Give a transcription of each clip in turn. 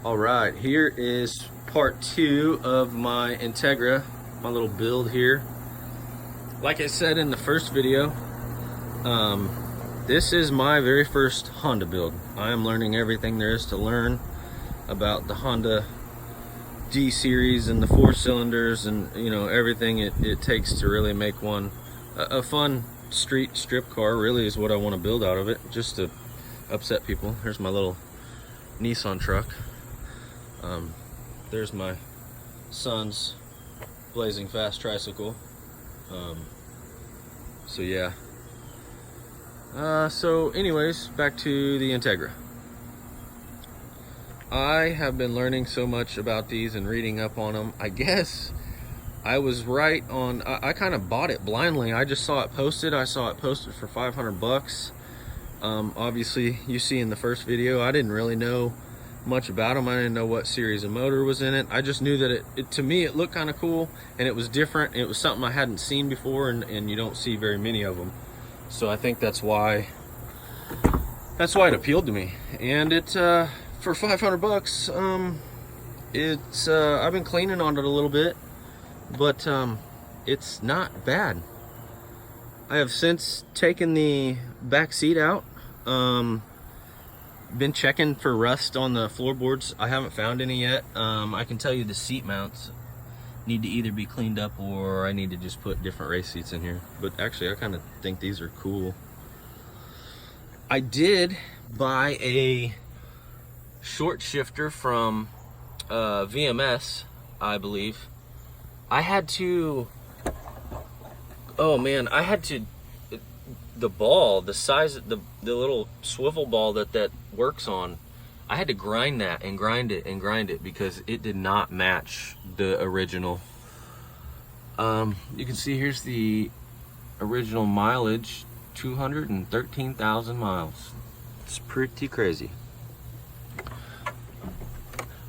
All right, here is part 2 of my INTEGRA, my little build here. Like I said in the first video, this is my very first Honda build. I am learning everything there is to learn about the Honda D series and the 4 cylinders and everything it takes to really make one a fun street strip car. Really is what I want to build out of it, just to upset people. Here's my little Nissan truck. There's my son's blazing fast tricycle. So yeah. So anyways, back to the INTEGRA. I have been learning so much about these and reading up on them. I guess I was right on. I kind of bought it blindly. I just saw it posted. I saw it posted for 500 bucks. Obviously you see in the first video, I didn't really know much about them. I didn't know what series of motor was in it. I just knew that it to me it looked kind of cool and it was different. It was something I hadn't seen before, and you don't see very many of them. So I think that's why it appealed to me. And it for 500 bucks, it's I've been cleaning on it a little bit, but it's not bad. I have since taken the back seat out. Been checking for rust on the floorboards. I haven't found any yet. I can tell you the seat mounts need to either be cleaned up or I need to just put different race seats in here. But actually I kind of think these are cool. I did buy a short shifter from VMS, I believe. I had to, oh man, I had to, the ball, the size of the little swivel ball that works on, I had to grind that and grind it because it did not match the original. You can see here's the original mileage, 213,000 miles. It's pretty crazy.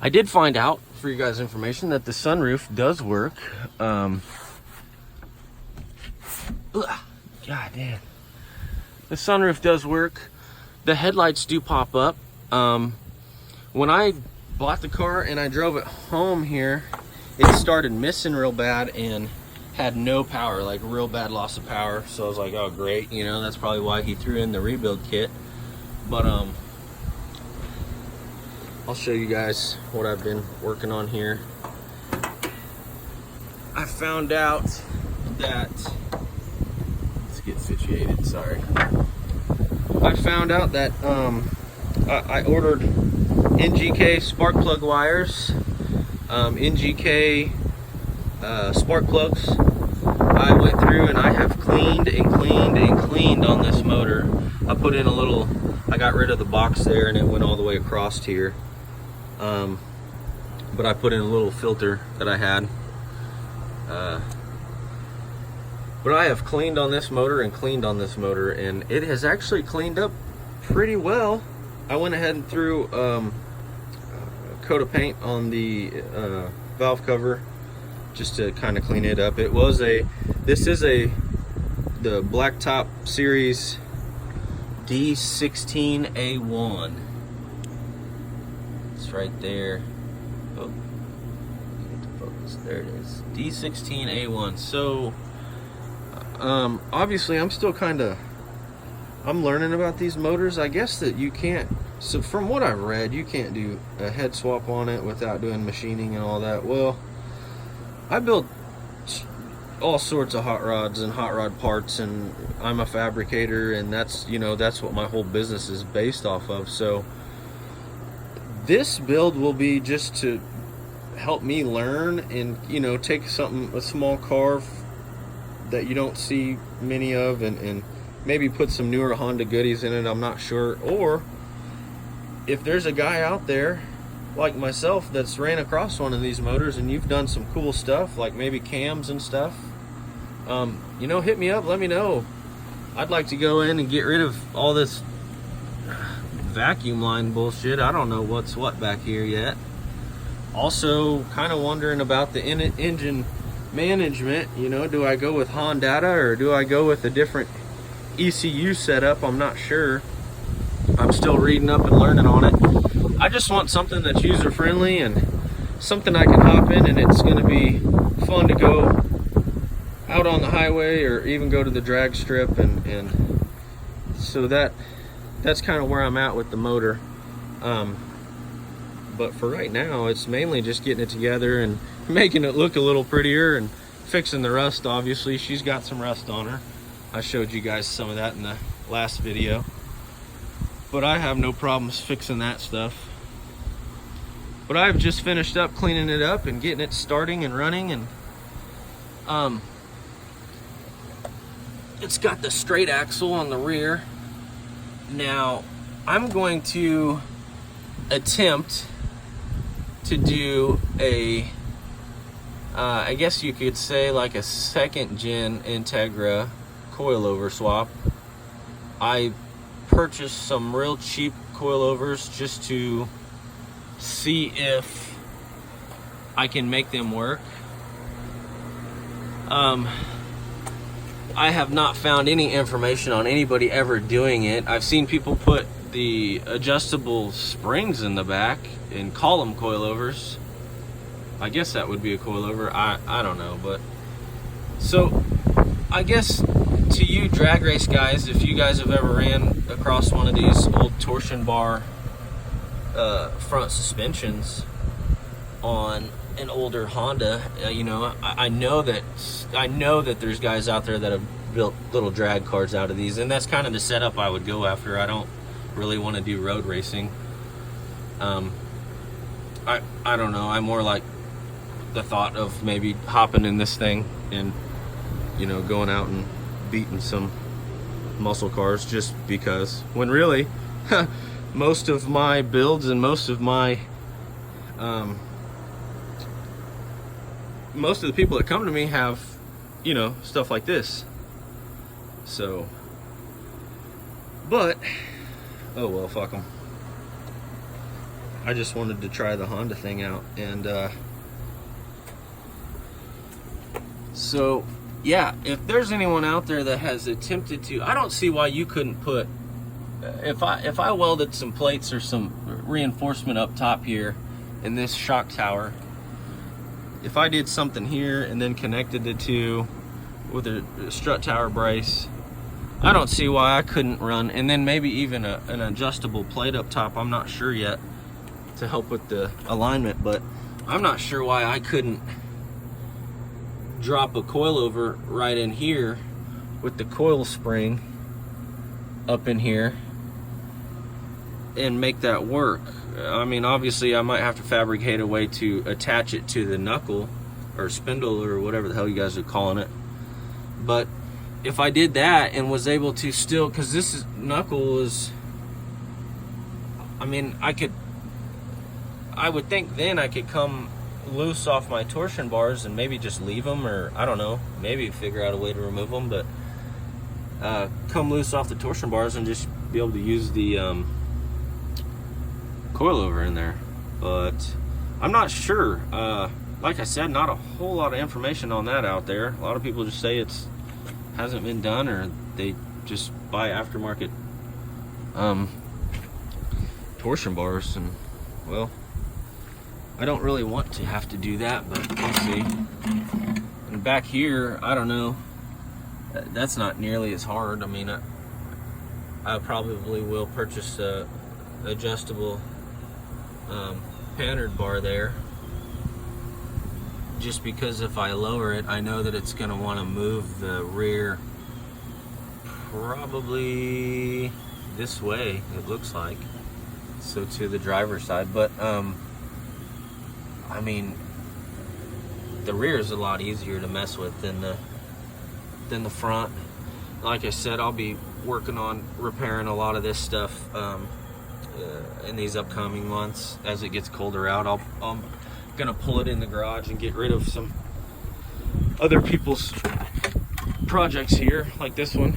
I did find out, for you guys' information, that the sunroof does work. God damn. The sunroof does work. The headlights do pop up. When I bought the car and I drove it home here, it started missing real bad and had no power, like real bad loss of power. So I was like, oh great, that's probably why he threw in the rebuild kit. But I'll show you guys what I've been working on here. I found out that, let's get situated, sorry. I found out that I ordered NGK spark plug wires, NGK spark plugs. I went through and I have cleaned and cleaned and cleaned on this motor. I put in a little, I got rid of the box there and it went all the way across here. But I put in a little filter that I had. But I have cleaned on this motor and cleaned on this motor, and it has actually cleaned up pretty well. I went ahead and threw a coat of paint on the valve cover just to kind of clean it up. It was this is the Blacktop Series D16A1. It's right there. Oh, get the focus. There it is. D16A1. So obviously I'm still I'm learning about these motors. I guess that you can't, so from what I've read, you can't do a head swap on it without doing machining and all that. Well, I build all sorts of hot rods and hot rod parts, and I'm a fabricator, and that's that's what my whole business is based off of. So this build will be just to help me learn and take a small car that you don't see many of, and maybe put some newer Honda goodies in it. I'm not sure. Or if there's a guy out there like myself that's ran across one of these motors and you've done some cool stuff, like maybe cams and stuff, hit me up, let me know. I'd like to go in and get rid of all this vacuum line bullshit. I don't know what's what back here yet. Also kind of wondering about the engine management. Do I go with Hondata or do I go with a different ECU setup? I'm not sure. I'm still reading up and learning on it. I just want something that's user friendly and something I can hop in and it's going to be fun to go out on the highway or even go to the drag strip, and so that's kind of where I'm at with the motor. But for right now, it's mainly just getting it together and making it look a little prettier and fixing the rust. Obviously, she's got some rust on her. I showed you guys some of that in the last video, but I have no problems fixing that stuff. But I've just finished up cleaning it up and getting it starting and running, and it's got the straight axle on the rear. Now I'm going to attempt to do a I guess you could say like a second gen INTEGRA coilover swap. I purchased some real cheap coilovers just to see if I can make them work. I have not found any information on anybody ever doing it. I've seen people put the adjustable springs in the back and call them coilovers. I guess that would be a coilover. I don't know, but so I guess to you drag race guys, if you guys have ever ran across one of these old torsion bar front suspensions on an older Honda, you know, I know that there's guys out there that have built little drag cars out of these, and that's kind of the setup I would go after. I don't really want to do road racing. I don't know. I'm more like the thought of maybe hopping in this thing and, you know, going out and beating some muscle cars just because, when really most of my builds and most of the people that come to me have, you know, stuff like this. So, but oh well, fuck them. I just wanted to try the Honda thing out, and so yeah, if there's anyone out there that has attempted to, I don't see why you couldn't put, if I welded some plates or some reinforcement up top here in this shock tower, if I did something here and then connected the two with a strut tower brace, I don't see why I couldn't run, and then maybe even an adjustable plate up top. I'm not sure yet, to help with the alignment, but I'm not sure why I couldn't drop a coilover right in here with the coil spring up in here and make that work. I mean, obviously I might have to fabricate a way to attach it to the knuckle or spindle or whatever the hell you guys are calling it. But if I did that and was able to still, because this knuckle is, I mean, I would think then I could come loose off my torsion bars and maybe just leave them, or I don't know, maybe figure out a way to remove them, but come loose off the torsion bars and just be able to use the coilover in there. But I'm not sure. Like I said, not a whole lot of information on that out there. A lot of people just say it's hasn't been done, or they just buy aftermarket torsion bars, and well, I don't really want to have to do that, but we'll see. And back here, I don't know, that's not nearly as hard. I mean, I probably will purchase a adjustable pattern bar there, just because if I lower it, I know that it's going to want to move the rear probably this way, it looks like, so to the driver's side. But I mean, the rear is a lot easier to mess with than the front. Like I said, I'll be working on repairing a lot of this stuff in these upcoming months. As it gets colder out, I'm gonna pull it in the garage and get rid of some other people's projects here, like this one,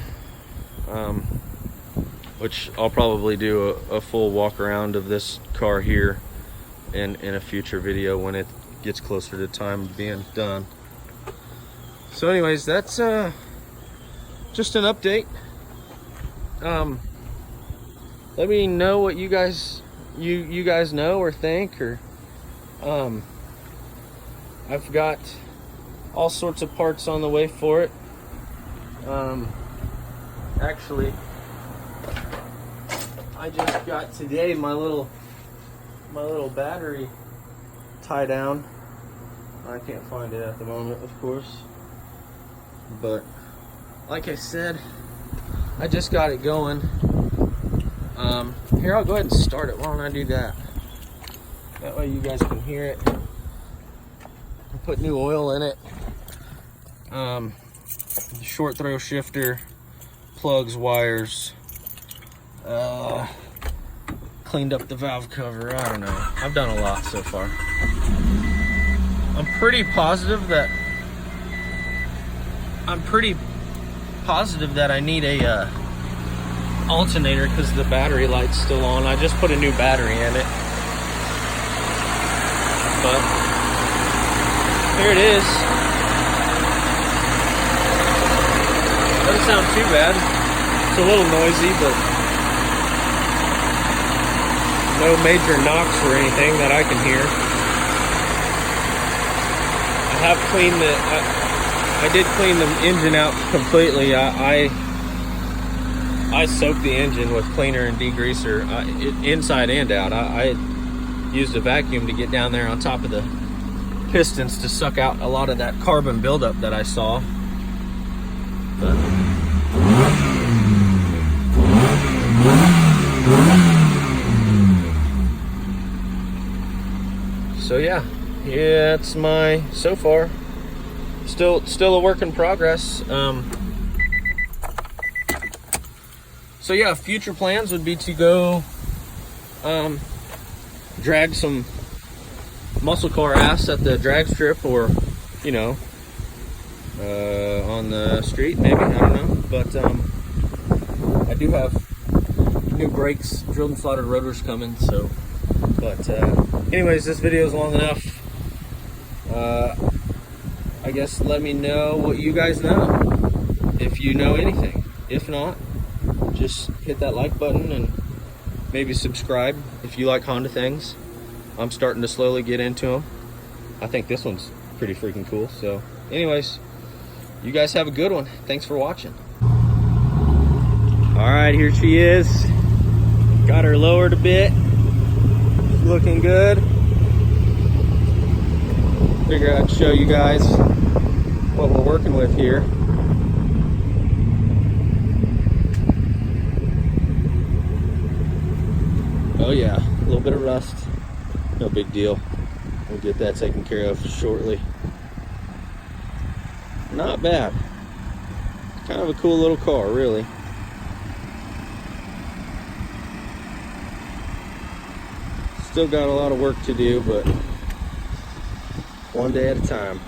which I'll probably do a full walk around of this car here in a future video when it gets closer to time being done. So anyways, that's just an update. Let me know what you guys you guys know or think, or I've got all sorts of parts on the way for it. Actually, I just got today my little battery tie down. I can't find it at the moment, of course, but like I said, I just got it going. Here, I'll go ahead and start it. Why don't I do that? That way you guys can hear it. I put new oil in it. Short throw shifter, plugs, wires, cleaned up the valve cover. I don't know. I've done a lot so far. I'm pretty positive that I need a alternator because the battery light's still on. I just put a new battery in it, but here it is. Doesn't sound too bad. It's a little noisy, but no major knocks or anything that I can hear. I have cleaned I did clean the engine out completely. I soaked the engine with cleaner and degreaser, inside and out. I used a vacuum to get down there on top of the pistons to suck out a lot of that carbon buildup that I saw. But so yeah, it's my so far. Still a work in progress. So yeah, future plans would be to go drag some muscle car ass at the drag strip, or on the street maybe, I don't know. But I do have new brakes, drilled and slotted rotors coming, so but anyways, this video is long enough. I guess let me know what you guys know, if you know anything. If not, just hit that like button and maybe subscribe if you like Honda things. I'm starting to slowly get into them. I think this one's pretty freaking cool. So anyways, you guys have a good one. Thanks for watching. All right, here she is. Got her lowered a bit. Looking good. Figure I'd show you guys what we're working with here. Oh yeah, a little bit of rust. No big deal. We'll get that taken care of shortly. Not bad. Kind of a cool little car, really. Still got a lot of work to do, but one day at a time.